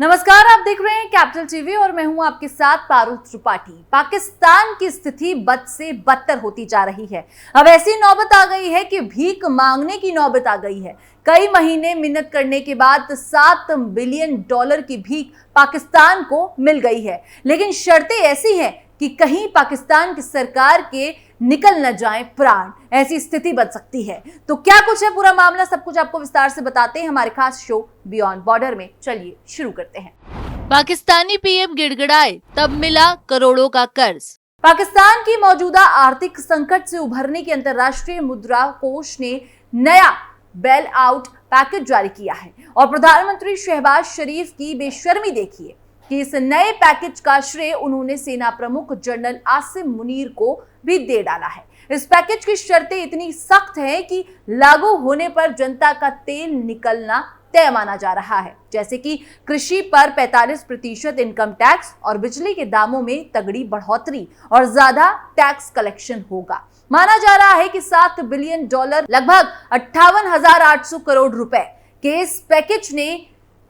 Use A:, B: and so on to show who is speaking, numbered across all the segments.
A: नमस्कार, आप देख रहे हैं कैपिटल टीवी और मैं हूं आपके साथ पारुल त्रिपाठी। पाकिस्तान की स्थिति बद से बदतर होती जा रही है। अब ऐसी नौबत आ गई है कि भीख मांगने की नौबत आ गई है। कई महीने मिन्नत करने के बाद $7 बिलियन की भीख पाकिस्तान को मिल गई है, लेकिन शर्तें ऐसी हैं कि कहीं पाकिस्तान की सरकार के निकल न जाए प्राण, ऐसी स्थिति बन सकती है। तो क्या कुछ है पूरा मामला, सब कुछ आपको विस्तार से बताते हैं हमारे खास शो बियॉन्ड बॉर्डर में। चलिए शुरू करते हैं।
B: पाकिस्तानी पीएम गिड़गिड़ाए, तब मिला करोड़ों का कर्ज।
A: पाकिस्तान की मौजूदा आर्थिक संकट से उभरने की अंतर्राष्ट्रीय मुद्रा कोष ने नया बेल आउट पैकेज जारी किया है और प्रधानमंत्री शहबाज शरीफ की बेशर्मी देखिए कि इस नए पैकेज का श्रेय उन्होंने सेना प्रमुख जनरल आसिम मुनीर को भी दे डाला है। इस पैकेज की शर्तें इतनी सख्त हैं कि लागू होने पर जनता का तेल निकलना तय माना जा रहा है, जैसे कि कृषि पर 45% इनकम टैक्स और बिजली के दामों में तगड़ी बढ़ोतरी और ज्यादा टैक्स कलेक्शन होगा। माना जा रहा है कि $7 बिलियन लगभग 58,800 करोड़ रुपए के इस पैकेज ने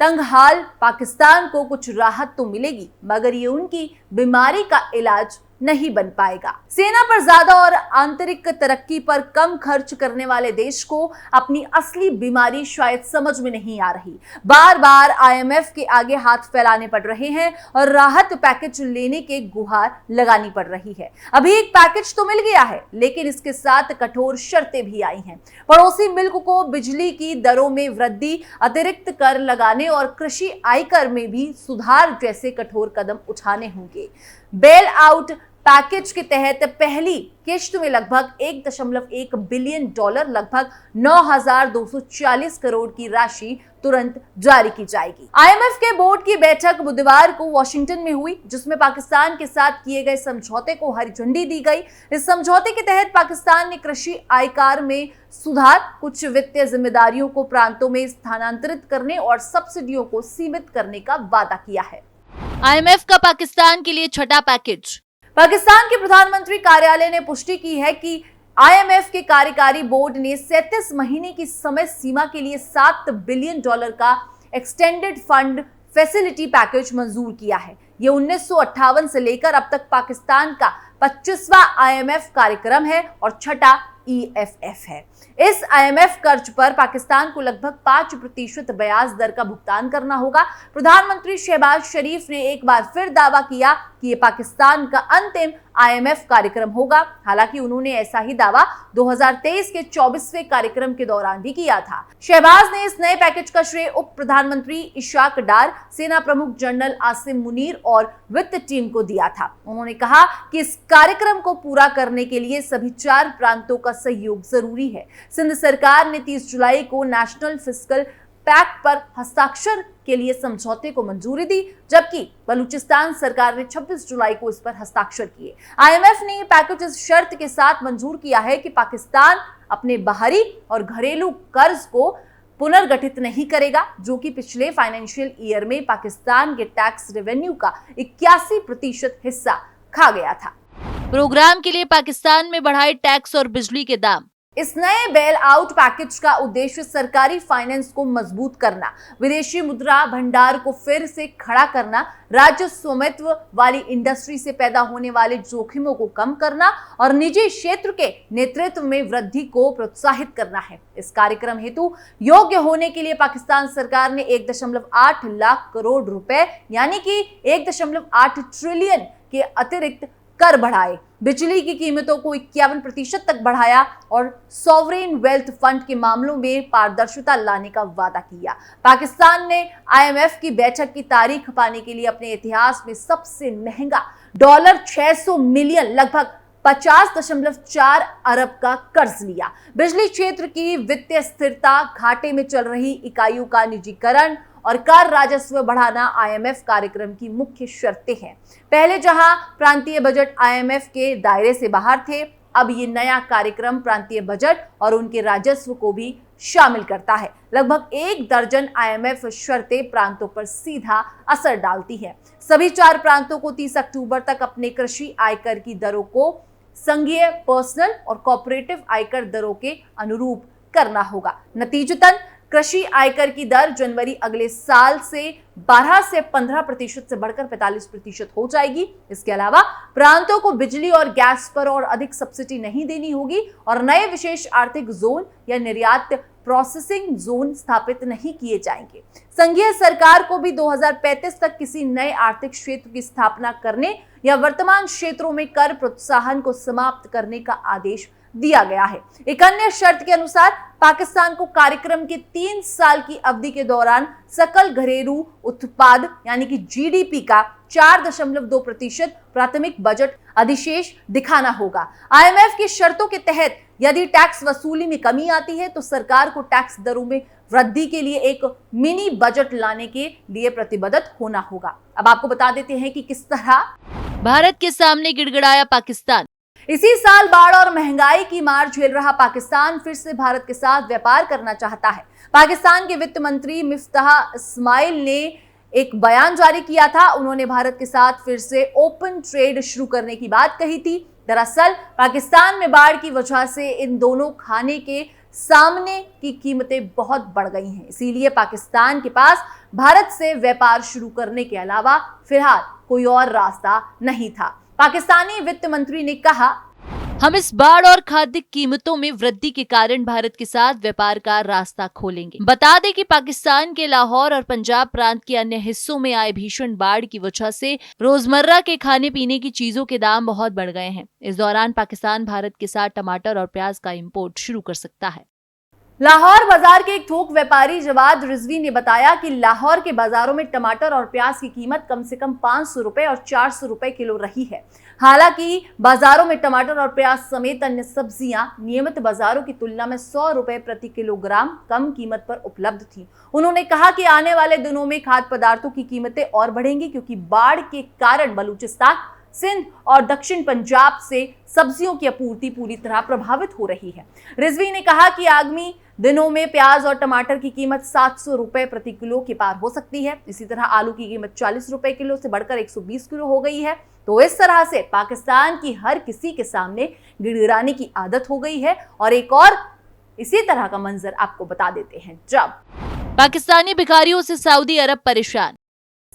A: तंगहाल पाकिस्तान को कुछ राहत तो मिलेगी, मगर ये उनकी बीमारी का इलाज नहीं बन पाएगा। सेना पर ज्यादा और आंतरिक तरक्की पर कम खर्च करने वाले देश को अपनी असली बीमारी शायद समझ में नहीं आ रही। बार बार IMF के आगे हाथ फैलाने पड़ रहे हैं और राहत पैकेज लेने के गुहार लगानी पड़ रही है। अभी एक पैकेज तो मिल गया है, लेकिन इसके साथ कठोर शर्तें भी आई हैं। पड़ोसी मुल्क को बिजली की दरों में वृद्धि, अतिरिक्त कर लगाने और कृषि आयकर में भी सुधार जैसे कठोर कदम उठाने होंगे। बेल आउट पैकेज के तहत पहली किश्त में लगभग $1.1 बिलियन लगभग 9,240 करोड़ की राशि तुरंत जारी की जाएगी। IMF के बोर्ड की बैठक बुधवार को वॉशिंगटन में हुई, जिसमें पाकिस्तान के साथ किए गए समझौते को हरी झंडी दी गई। इस समझौते के तहत पाकिस्तान ने कृषि आयकर में सुधार, कुछ वित्तीय जिम्मेदारियों को प्रांतों में स्थानांतरित करने और सब्सिडियों को सीमित करने का वादा किया है।
B: IMF का पाकिस्तान के लिए छठा पैकेज।
A: पाकिस्तान के प्रधानमंत्री कार्यालय ने पुष्टि की है कि IMF के कार्यकारी बोर्ड ने 37 महीने की समय सीमा के लिए $7 बिलियन का एक्सटेंडेड फंड फैसिलिटी पैकेज मंजूर किया है। यह 1958 से लेकर अब तक पाकिस्तान का 25वां IMF कार्यक्रम है और छठा EFF है। इस IMF कर्ज पर पाकिस्तान को लगभग 5% ब्याज दर का भुगतान करना होगा। प्रधानमंत्री शहबाज शरीफ ने एक बार फिर दावा किया कि ये पाकिस्तान का अंतिम IMF कार्यक्रम होगा। हालांकि उन्होंने ऐसा ही दावा 2023 के 24वें कार्यक्रम के दौरान भी किया था। शहबाज ने इस नए पैकेज का श्रेय उप प्रधानमंत्री इशाक डार, सेना प्रमुख जनरल आसिम मुनीर और वित्त टीम को दिया था। उन्होंने कहा कि इस कार्यक्रम को पूरा करने के लिए सभी 4 प्रांतों का सहयोग जरूरी है। सिंध सरकार ने 30 जुलाई को नेशनल फिस्कल पैक्ट पर हस्ताक्षर के लिए समझौते को मंजूरी दी, जबकि बलूचिस्तान सरकार ने 26 जुलाई को इस पर हस्ताक्षर किए। IMF ने ये पैकेज इस शर्त के साथ मंजूर किया है कि पाकिस्तान अपने बाहरी और घरेलू कर्ज को पुनर्गठित नहीं करेगा, जो कि पिछले फाइनेंशियल ईयर में पाकिस्तान के टैक्स रेवेन्यू का 81% हिस्सा खा गया था।
B: प्रोग्राम के लिए पाकिस्तान में बढ़ाए टैक्स और बिजली के दाम।
A: इस नए बेल आउट पैकेज का उद्देश्य सरकारी फाइनेंस को मजबूत करना, विदेशी मुद्रा भंडार को फिर से खड़ा करना, राज्य स्वामित्व वाली इंडस्ट्री से पैदा होने वाले जोखिमों को कम करना और निजी क्षेत्र के नेतृत्व में वृद्धि को प्रोत्साहित करना है। इस कार्यक्रम हेतु योग्य होने के लिए पाकिस्तान सरकार ने 1.8 लाख करोड़ रुपए यानी कि 1.8 ट्रिलियन के अतिरिक्त कर बढ़ाए, बिजली की कीमतों को 51% तक बढ़ाया और सॉवरेन वेल्थ फंड के मामलों में पारदर्शिता लाने का वादा किया। पाकिस्तान ने IMF की बैठक की तारीख पाने के लिए अपने इतिहास में सबसे महंगा $600 मिलियन लगभग 50.4 अरब का कर्ज लिया। बिजली क्षेत्र की वित्तीय स्थिरता, घाटे में चल रही इकाइयों का निजीकरण और कर राजस्व बढ़ाना IMF कार्यक्रम की मुख्य शर्तें हैं। पहले जहां प्रांतीय बजट IMF के दायरे से बाहर थे, अब ये नया कार्यक्रम प्रांतीय बजट और उनके राजस्व को भी शामिल करता है। लगभग 1 दर्जन IMF शर्तें प्रांतों पर सीधा असर डालती हैं। सभी 4 प्रांतों को 30 अक्टूबर तक अपने कृषि आयकर की दरों को संघीय पर्सनल और कॉर्पोरेटिव आयकर दरों के अनुरूप करना होगा। नतीजतन कृषि आयकर की दर जनवरी अगले साल से 12 से 15% से बढ़कर 45% हो जाएगी। इसके अलावा प्रांतों को बिजली और गैस पर और अधिक सब्सिडी नहीं देनी होगी और नए विशेष आर्थिक जोन या निर्यात प्रोसेसिंग जोन स्थापित नहीं किए जाएंगे। संघीय सरकार को भी 2035 तक किसी नए आर्थिक क्षेत्र की स्थापना करने या वर्तमान क्षेत्रों में कर प्रोत्साहन को समाप्त करने का आदेश दिया गया है। एक अन्य शर्त के अनुसार पाकिस्तान को कार्यक्रम के 3 साल की अवधि के दौरान सकल घरेलू उत्पाद यानी कि जीडीपी का 4.2% प्राथमिक बजट अधिशेष दिखाना होगा। आईएमएफ की शर्तों के तहत यदि टैक्स वसूली में कमी आती है तो सरकार को टैक्स दरों में वृद्धि के लिए एक मिनी बजट लाने के लिए प्रतिबद्ध होना होगा। अब आपको बता देते हैं कि किस तरह
B: भारत के सामने गिड़गिड़ाया पाकिस्तान।
A: इसी साल बाढ़ और महंगाई की मार झेल रहा पाकिस्तान फिर से भारत के साथ व्यापार करना चाहता है। पाकिस्तान के वित्त मंत्री मिफ्ताह इस्माइल ने एक बयान जारी किया था। उन्होंने भारत के साथ फिर से ओपन ट्रेड शुरू करने की बात कही थी। दरअसल पाकिस्तान में बाढ़ की वजह से इन दोनों खाने के सामने की कीमतें बहुत बढ़ गई हैं। इसीलिए पाकिस्तान के पास भारत से व्यापार शुरू करने के अलावा फिलहाल कोई और रास्ता नहीं था। पाकिस्तानी वित्त मंत्री ने कहा,
B: हम इस बाढ़ और खाद्य कीमतों में वृद्धि के कारण भारत के साथ व्यापार का रास्ता खोलेंगे। बता दें कि पाकिस्तान के लाहौर और पंजाब प्रांत के अन्य हिस्सों में आए भीषण बाढ़ की वजह से रोजमर्रा के खाने पीने की चीजों के दाम बहुत बढ़ गए हैं। इस दौरान पाकिस्तान भारत के साथ टमाटर और प्याज का इंपोर्ट शुरू कर सकता है।
A: लाहौर बाजार के एक थोक व्यापारी जवाद रिजवी ने बताया कि लाहौर के बाजारों में टमाटर और प्याज की कीमत कम से कम 500 रुपए और 400 रुपए किलो रही है। हालांकि बाजारों में टमाटर और प्याज समेत अन्य सब्जियां नियमित बाजारों की तुलना में 100 रुपए प्रति किलोग्राम कम कीमत पर उपलब्ध थी। उन्होंने कहा कि आने वाले दिनों में खाद्य पदार्थों की कीमतें और बढ़ेंगी क्योंकि बाढ़ के कारण बलूचिस्तान, सिंध और दक्षिण पंजाब से सब्जियों की आपूर्ति पूरी तरह प्रभावित हो रही है। रिजवी ने कहा कि आगामी दिनों में प्याज और टमाटर की कीमत 700 रुपए प्रति किलो के पार हो सकती है। इसी तरह आलू की कीमत 40 रुपए किलो से बढ़कर 120 किलो हो गई है। तो इस तरह से पाकिस्तान की हर किसी के सामने गिड़गिड़ाने की आदत हो गई है। और एक और इसी तरह का मंजर आपको बता देते हैं, जब
B: पाकिस्तानी भिखारियों से सऊदी अरब परेशान।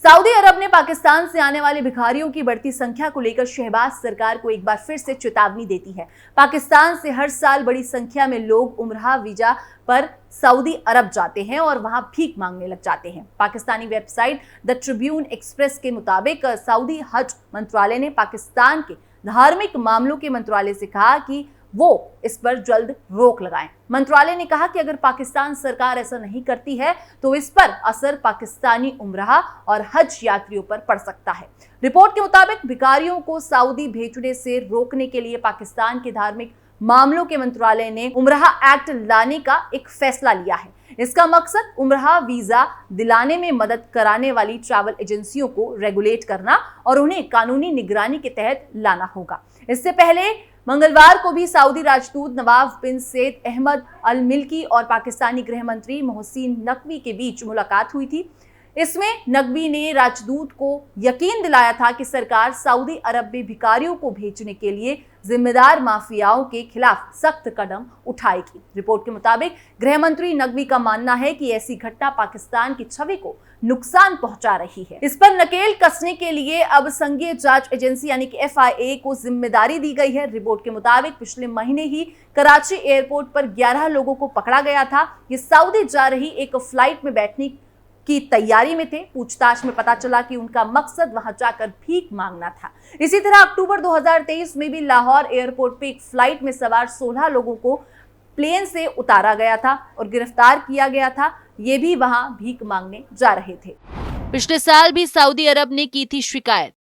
A: सऊदी अरब ने पाकिस्तान से आने वाले भिखारियों की बढ़ती संख्या को लेकर शहबाज सरकार को एक बार फिर से चेतावनी देती है। पाकिस्तान से हर साल बड़ी संख्या में लोग उम्रा वीजा पर सऊदी अरब जाते हैं और वहां भीख मांगने लग जाते हैं। Pakistani website the Tribune express के मुताबिक सऊदी हज मंत्रालय ने पाकिस्तान के धार्मिक मामलों के मंत्रालय से कहा कि वो इस पर जल्द रोक लगाएं। मंत्रालय ने कहा कि अगर पाकिस्तान सरकार ऐसा नहीं करती है तो इस पर असर पाकिस्तानी उम्रा और हज यात्रियों पर पड़ सकता है। रिपोर्ट के मुताबिक भिखारियों को सऊदी भेजने से रोकने के लिए पाकिस्तान के धार्मिक मामलों के मंत्रालय ने उम्रा एक्ट लाने का एक फैसला लिया है। इसका मकसद उम्रा वीजा दिलाने में मदद कराने वाली ट्रैवल एजेंसियों को रेगुलेट करना और उन्हें कानूनी निगरानी के तहत लाना होगा। इससे पहले मंगलवार को भी सऊदी राजदूत नवाफ बिन सैद अहमद अल मिल्की और पाकिस्तानी गृह मंत्री मोहसिन नकवी के बीच मुलाकात हुई थी। इसमें नकवी ने राजदूत को यकीन दिलाया था कि सरकार सऊदी अरब में भिखारियों को भेजने के लिए जिम्मेदार माफियाओं के खिलाफ सख्त कदम उठाएगी। रिपोर्ट के मुताबिक गृह मंत्री नकवी का मानना है कि ऐसी घटना पाकिस्तान की छवि को नुकसान पहुंचा रही है। इस पर नकेल कसने के लिए अब संघीय जांच एजेंसी यानी कि FIA को जिम्मेदारी दी गई है। रिपोर्ट के मुताबिक पिछले महीने ही कराची एयरपोर्ट पर 11 लोगों को पकड़ा गया था। ये सऊदी जा रही एक फ्लाइट में बैठने की तैयारी में थे। पूछताछ में पता चला कि उनका मकसद वहां जाकर भीख मांगना था। इसी तरह अक्टूबर 2023 में भी लाहौर एयरपोर्ट पे एक फ्लाइट में सवार 16 लोगों को प्लेन से उतारा गया था और गिरफ्तार किया गया था। ये भी वहां भीख मांगने जा रहे थे।
B: पिछले साल भी सऊदी अरब ने की थी शिकायत।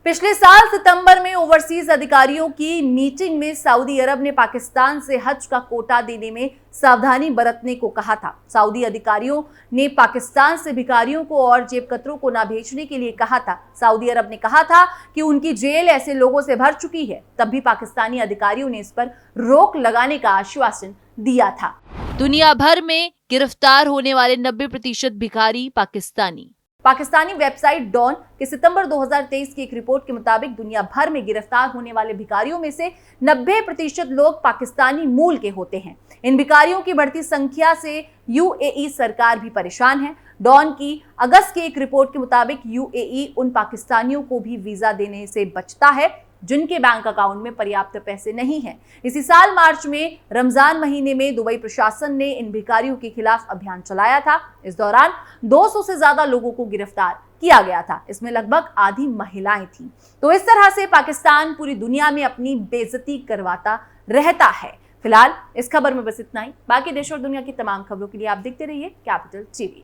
A: पिछले साल सितंबर में ओवरसीज अधिकारियों की मीटिंग में सऊदी अरब ने पाकिस्तान से हज का कोटा देने में सावधानी बरतने को कहा था। सऊदी अधिकारियों ने पाकिस्तान से भिखारियों को और जेबकतरों को ना भेजने के लिए कहा था। सऊदी अरब ने कहा था कि उनकी जेल ऐसे लोगों से भर चुकी है। तब भी पाकिस्तानी अधिकारियों ने इस पर रोक लगाने का आश्वासन दिया था।
B: दुनिया भर में गिरफ्तार होने वाले 90% भिखारी पाकिस्तानी।
A: पाकिस्तानी वेबसाइट डॉन के सितंबर 2023 की एक रिपोर्ट के मुताबिक दुनिया भर में गिरफ्तार होने वाले भिखारियों में से 90% लोग पाकिस्तानी मूल के होते हैं। इन भिखारियों की बढ़ती संख्या से यूएई सरकार भी परेशान है। डॉन की अगस्त की एक रिपोर्ट के मुताबिक यूएई उन पाकिस्तानियों को भी वीजा देने से बचता है जिनके बैंक अकाउंट में पर्याप्त पैसे नहीं हैं। इसी साल मार्च में रमजान महीने में दुबई प्रशासन ने इन भिखारियों के खिलाफ अभियान चलाया था। इस दौरान 200 से ज्यादा लोगों को गिरफ्तार किया गया था। इसमें लगभग आधी महिलाएं थीं। तो इस तरह से पाकिस्तान पूरी दुनिया में अपनी बेइज्जती करवाता रहता है। फिलहाल इस खबर में बस इतना ही। बाकी देश और दुनिया की तमाम खबरों के लिए आप देखते रहिए कैपिटल टीवी।